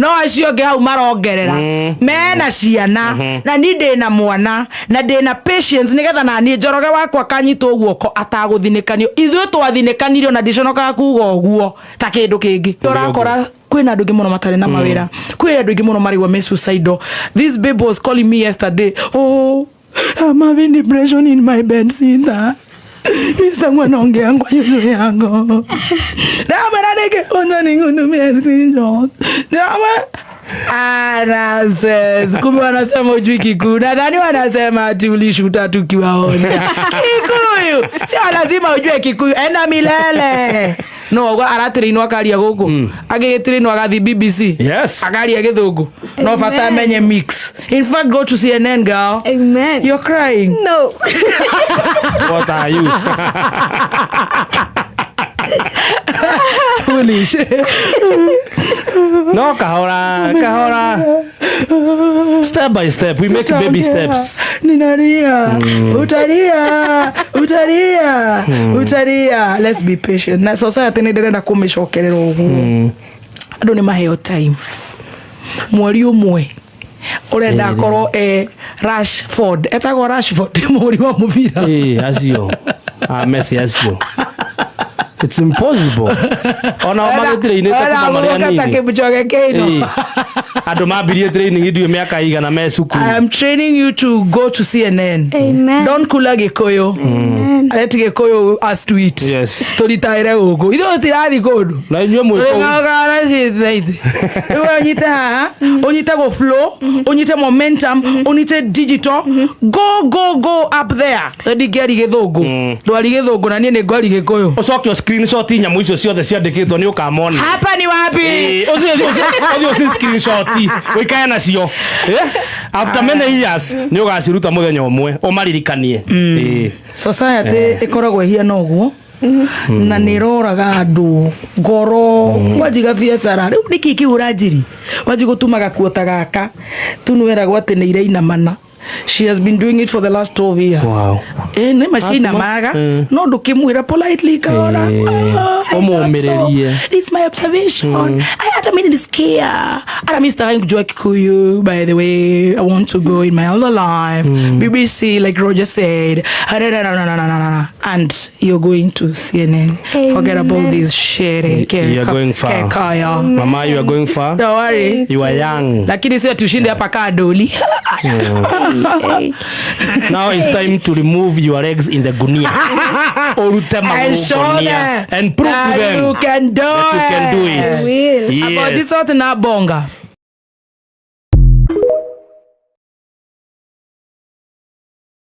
no acio nge hau marongerera mena ciana na ni ndina mwana na ndina patience nigetha na ni njoroge wakwa kanyitwo guoko ataguthinekanio ithuĩ twathinikanire na ndiconokaga kuga ũguo ta kindu kingi turakora kwina andu ngimono matare na mawira kwina andu ngimono mari wa suicidal. This babe was calling me yesterday, oh, I'm having depression in my bed, see that Mr. Mwanonge yangu yangu na maraneke onda ningundu me screenshot na anasema kumbe wanasema ujui Kikuyu. Nadhani wanasema ati ulishuta tukiwaona Kikuyu. Sio lazima ujue Kikuyu, enda milele. No, aratirino akaria guku. Agitirino agathi BBC. Yes. Akaria githungu. No fata menye mix. In fact, go to CNN, girl. Amen. You're crying. No. What are you? Foolish. No, kahora. Step by step, we make baby steps. Ninaria. Utaria. Let's be patient. Na society ni ndenda kumishokerera ugu. Andu ni maheo time. Mweri umwe urenda akorwo Rashford. Etagwo Rashford muri wa mubira. Acio. Messi acio. It's impossible. Ona magitire inete kuma maria nini. Kata kibuchoge keino. Ando mabirie training idio miaka igana me sukuru. I am training you to go to CNN. Amen. Don't kula Gikuyu. Let Gikuyu us to it. Yes. Tolitaire ugo. Ido tirathi kodu. Na inywe mwiko. Ngagara zithi. Iwe nyite ha, onyite go flow, onyite momentum, onyite digital. Go up there. Todi geri githungu. Ndwari githungu na nie ni ngori Gikuyu. Ucoke screenshot nyamũ icio ciothe ciandĩkĩtwo ni ukamona. Hapa ni wapi? Ocio screenshot wikae nacio. After many years ni ugaciruta muthenya umwe umaririkanie. Society ikoragwo hiana uguo. Na niroraga andu ngoro wajiga biacara riu niki kiurajiri wajiga tumaga kuota gaka tunwera gwate ni iraina mana. She has been doing it for the last 12 years. Wow. Ne machina maga no ndukimwira politely kaora omomiririe. It's my observation. I had a minute scare. Ara Mr. Hank kujua Kikuyu, by the way, I want to go in my other life. BBC, like Roger said. And you're going to CNN. Amen. Forget about this shit. You're going far. Mama, you are going far. Don't worry. You are young. Lakini sio tushinde hapa kadoli. Now it's time to remove your eggs in the gunia. And show them and prove to them you can do that you can do it. I will. Yes. About this sort na bonga.